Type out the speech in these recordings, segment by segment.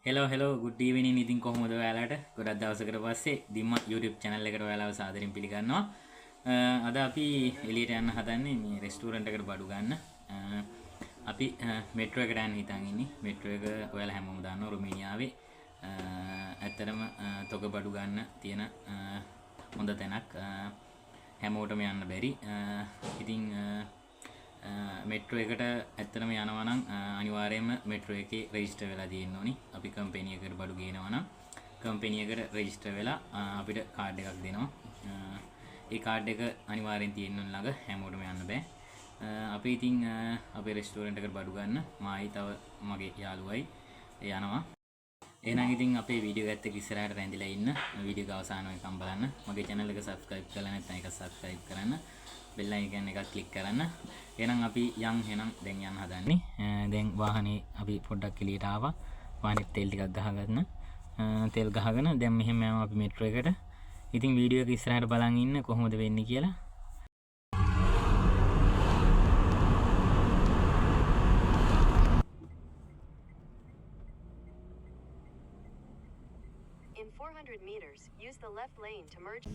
hello good evening ඉතින් කොහොමද ඔයාලට ගොඩක් දවසකට පස්සේ දිම්ම YouTube channel එකට ඔයාලව සාදරයෙන් පිළිගන්නවා. අද අපි එළියට යන්න හදන්නේ මේ රෙස්ටුරන්ට් එකට බඩු ගන්න. අපි මෙට්‍රෝ එකට යන්න හිතන් ඉන්නේ. මෙට්‍රෝ එක ඔයාලා හැමෝම දන්නවා රුමේනියාවේ ඇත්තටම තොග බඩු ගන්න තියෙන හොඳ තැනක්. හැමෝටම යන්න බැරි. ඉතින් මෙට්‍රෝ එකට ඇත්තටම යනවා නම් අනිවාර්යයෙන්ම මෙට්‍රෝ එකේ රෙජිස්ටර් වෙලා තියෙන්න ඕනි. අපි කම්පැනි එකකට බඩු ගේනවා නම් කම්පැනි එකට රෙජිස්ටර් වෙලා අපිට කාඩ් එකක් දෙනවා. ඒ කාඩ් එක අනිවාර්යෙන් තියෙන්න ඕන ළඟ හැමෝටම යන්න බෑ. අපි ඉතින් අපේ රෙස්ටුරන්ට් එකට බඩු ගන්න මායි තව මගේ යාළුවයි යනවා. එහෙනම් ඉතින් අපේ වීඩියෝ එකත් එක්ක ඉස්සරහට රැඳිලා ඉන්න. වීඩියෝ එක අවසාන වෙනකම් බලන්න. මගේ channel එක subscribe කරලා නැත්නම් ඒක subscribe කරන්න. bell icon එකක් click කරන්න. එහෙනම් අපි එහෙනම් දැන් යන්න හදන්නේ. දැන් වාහනේ අපි පොඩ්ඩක් එළියට ආවා. වාහනේ තෙල් ටිකක් ගහගන්න. තෙල් ගහගෙන දැන් මෙහෙම යනවා අපි මෙට්‍රෝ එකට. ඉතින් වීඩියෝ එක ඉස්සරහට බලන් ඉන්න කොහොමද වෙන්නේ කියලා. In 400 meters, use the left lane to merge.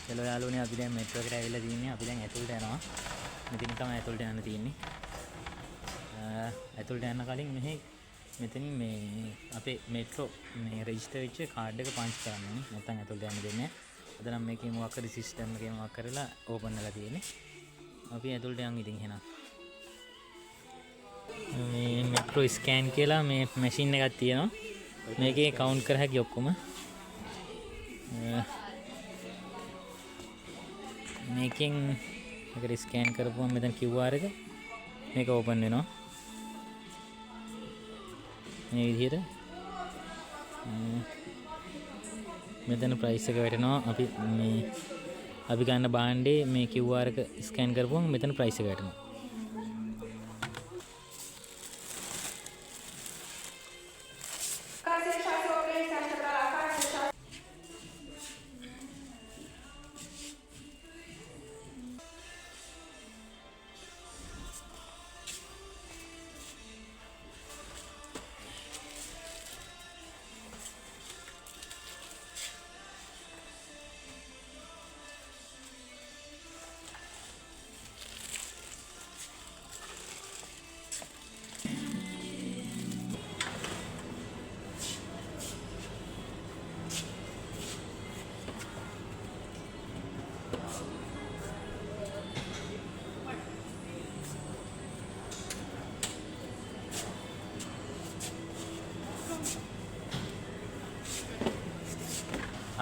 चलो යාළුවනේ අපි දැන් මෙට්‍රෝ එකට ඇවිල්ලා තින්නේ. අපි දැන් ඇතුළට යනවා. මෙතන තමයි ඇතුළට යන්න තියෙන්නේ. ඇතුළට යන්න කලින් මෙතනින් මේ අපේ මෙට්‍රෝ මේ රෙජිස්ටර් වෙච්ච කාඩ් එක පන්ච් කරන්න ඕනේ. නැත්නම් ඇතුළට යන්න දෙන්නේ නැහැ. අද නම් මේකේ මොකක් හරි සිස්ටම් එකේ මොකක් කරලා ඕපන් කරලා තියෙන්නේ. අපි ඇතුළට යන් ඉතින් එහෙනම්. මේ මෙට්‍රෝ ස්කෑන් කියලා මේ මැෂින් එකක් තියෙනවා. මේකේ කවුන්ට් කර හැකි ඔක්කොම. මේකෙන් එකට ස්කෑන් කරපුවම මෙතන QR එක මේක ඕපන් වෙනවා මේ විදිහට. මෙතන ප්‍රයිස් එක වැටෙනවා. අපි ගන්න භාණ්ඩේ මේ QR එක ස්කෑන් කරපුවම මෙතන ප්‍රයිස් එක වැටෙනවා.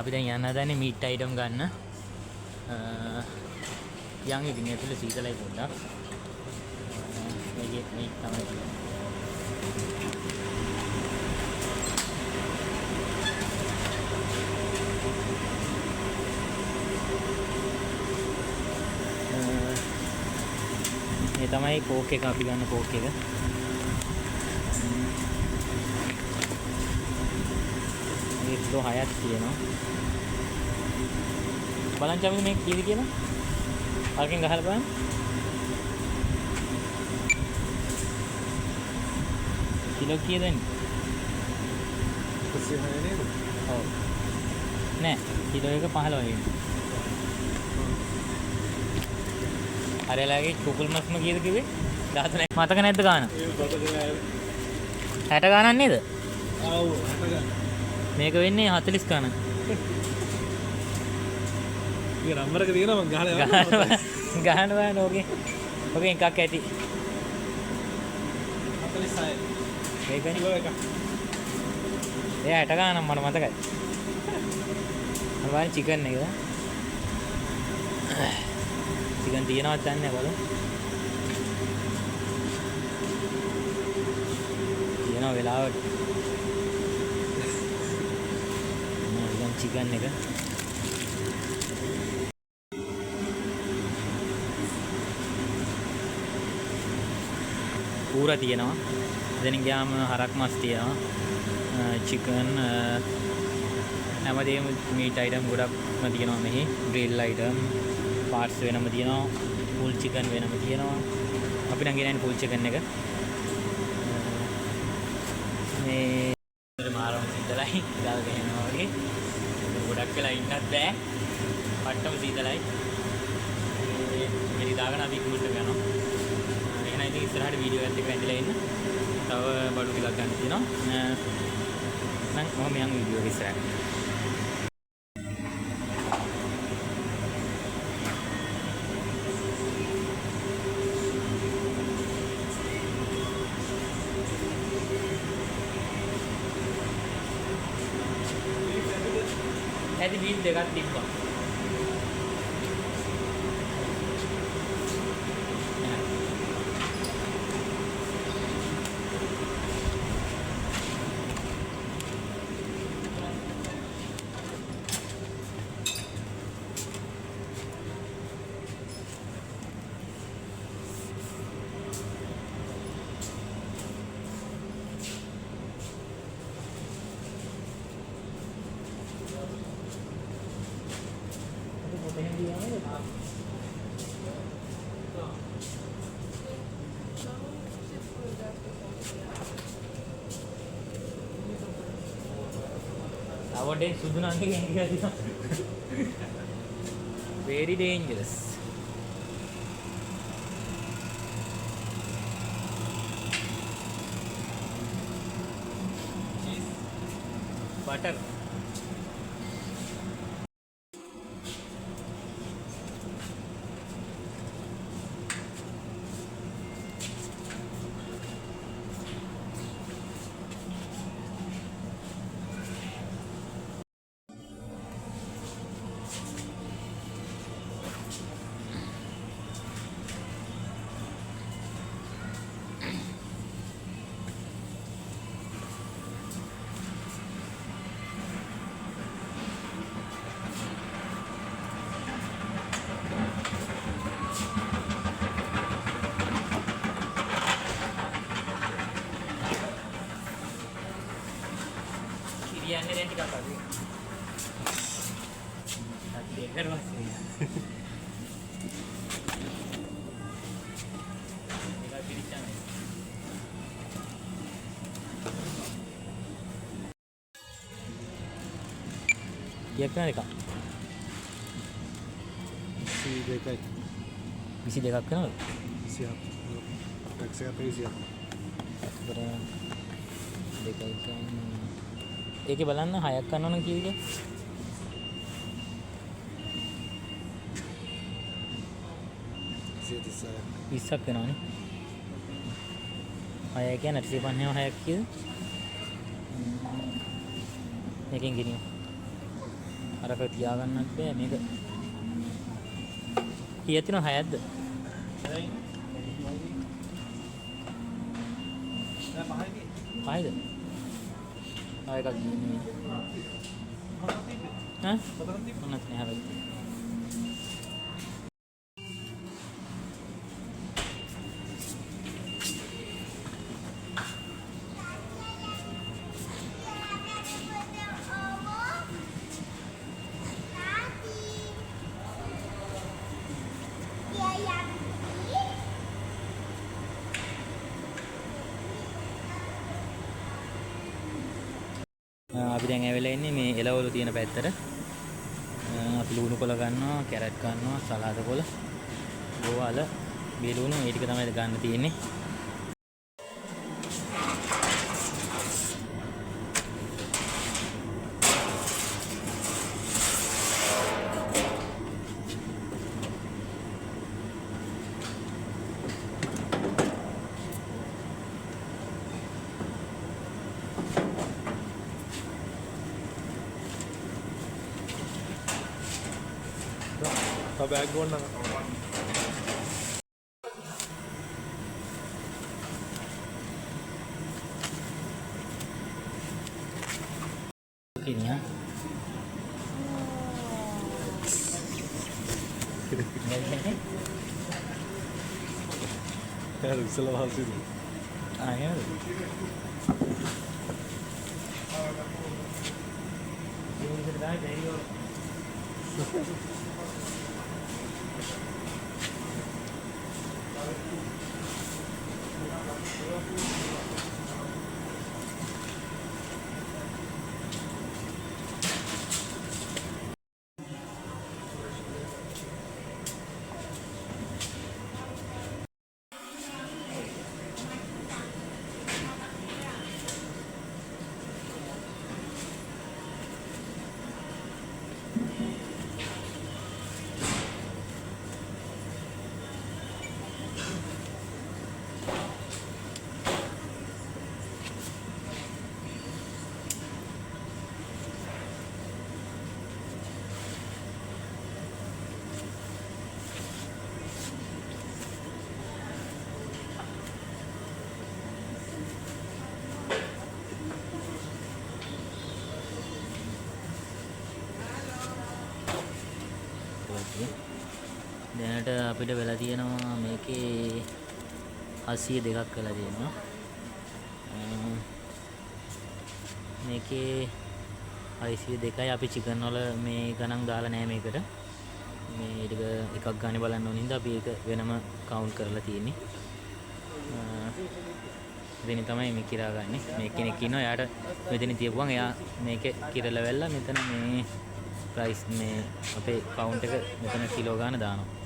අපි දැන් යන්න හදන්නේ මීට් අයිටම් ගන්න. යන් ඉතින් ඇතුලේ සීතලයි පොඩ්ඩක්. මේකේ මීට් තමයි තියෙන්නේ. මේ තමයි කෝක් එක අපි ගන්න කෝක් එක. මේ කිලෝ 6ක් තියෙනවා. බලන්න චමිලි මේ කීයද කියලා? අරකින් ගහලා බලන්න. කිලෝ කීයද වෙන්නේ? 106 නේද? ඔව්. නෑ කිලෝ එක 15 වෙන්නේ. අරලාගේ කුකුල් මස්ම කීයද කිව්වේ? 13ක් මතක නැද්ද ගාන? ඒක මතක නෑ. 60 ගානක් නේද? ආව් 60 ගාන. මේක වෙන්නේ 40 ගානක්. ඒක නම්බර් එක තියෙනවා මම ගහලා ගහන්න බෑ ඕකේ. ඔකේ එකක් ඇති. 46. මේකනේ. කිලෝ එකක්. එයා 60 ගානක් මට මතකයි. අර චිකන් එක. චිකන් තියනවත් දන්නේ නැහැ බලමු. තියනවා වෙලාවට. මම චිකන් එක. පූරා තියෙනවා. එතනින් ගියාම හරක් මස් තියෙනවා. චිකන් හැමදේම මීට් අයිටම් ගොඩක්ම තියෙනවා මෙහි. ග්‍රිල් අයිටම් පාර්ට්ස් වෙනම තියෙනවා. ෆුල් චිකන් වෙනම තියෙනවා. අපි නම් ගෙනන්නේ ෆුල් චිකන් එක. මේ මාරම සීතලයි ගල් ගහනවා වගේ ගොඩක් වෙලා ඉන්නත් බෑ පට්ටම සීතලයි මේ දාගෙන අපි කුරුල්ලට යනවා එහෙනම් ඉතින් ඉස්සරහට වීඩියෝ එකත් එක්ක ඇඳලා ඉන්න තව බඩු ටිකක් ගන්න තියෙනවා නම් මම යන් වීඩියෝ එක ඉස්සරහට ඇති බීල් දෙකක් තිබ්බා. Nowadays, Sudhanange very dangerous. Butter. Kiriannya nanti kakak sih. Nanti kan masih. Tinggal pilih channel. Dia kan ada kak. Bisi dekat kenal? Siap. Siap. දෙකයි ඒකේ බලන්න 6ක් ගන්න ඕන කීයද 20ක් වෙනවනේ 6 කියන්නේ 850 6ක් කීයද මේකෙන් ගෙනියමු අරක තියාගන්නත් බෑ මේක කීයක් තියෙනවද 6ක්ද පහයිද ආයෙක ගිහින් ඈ මොනත් නෑ හැබැයි අපි දැන් ඇවිල්ලා ඉන්නේ මේ එළවලු තියෙන පැත්තට. අපි ලුණු කොළ ගන්නවා, කැරට් ගන්නවා, සලාද කොළ, ගෝවාල, බෙලුණු මේ ටික තමයි ගන්න තියෙන්නේ. बैग बोलना ini ya यार सलाह हासिल आया ටික. දැනට අපිට වෙලා තියෙනවා මේකේ 802ක් වෙලා තියෙනවා. මේකේ 802යි අපි චිකන් වල මේ ගණන් දාලා නැහැ මේකට. මේ ටික එකක් ගානේ බලන්න ඕන හින්දා අපි ඒක වෙනම කවුන්ට් කරලා තියෙන්නේ. ඉතින් තමයි මේ කිරා ගන්නෙ. මේ කෙනෙක් ඉන්නවා. එයාට මෙතන තියපුවාන් එයා මේකේ කිරලා වැල්ලා මෙතන මේ ප්‍රයිස් මේ අපේ කවුන්ට් එක මෙතන කිලෝ ගාන දානවා.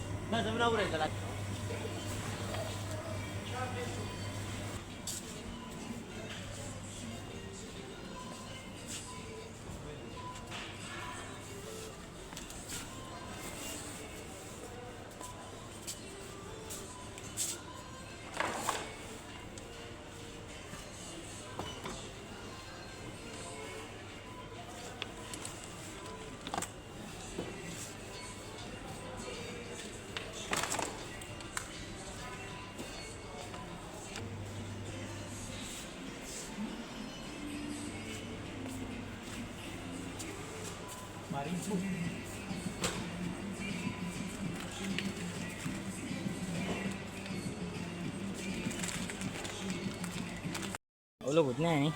ඔලොකුත් නෑ නේ.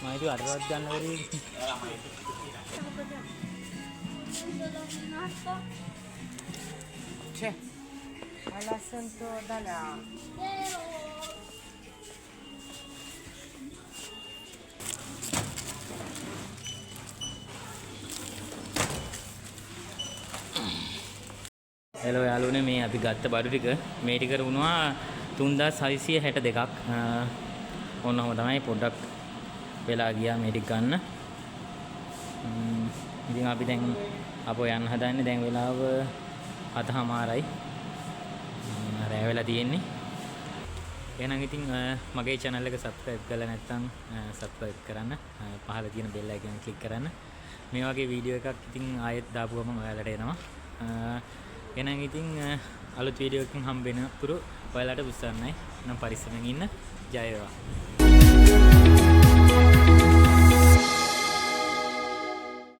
මම හිතුවා අරවත් ගන්න බැරි. C'è. Alla sento da là. Hello යාළුවනේ මේ අපි ගත්ත බඩු ටික මේ ටික වුණා 3662ක්. ඕනම තමයි පොඩ්ඩක් වෙලා ගියා මේ ටික ගන්න. ඉතින් අපි දැන් අපෝ යන්න හදන්නේ දැන් වෙලාව 7:00මාරයි. රැ වෙලා තියෙන්නේ. එහෙනම් ඉතින් මගේ channel එක subscribe කරලා නැත්නම් subscribe කරන්න. පහළ තියෙන bell icon click කරන්න. මේ වගේ වීඩියෝ එකක් ඉතින් ආයෙත් දාපු ගමන් ඔයාලට එනවා. එහෙනම් ඉතින් අලුත් වීඩියෝ එකකින් හම්බ වෙන තුරු ඔයාලට උත්සාහයි. නම් පරිස්සමෙන් ඉන්න. ජය වේවා.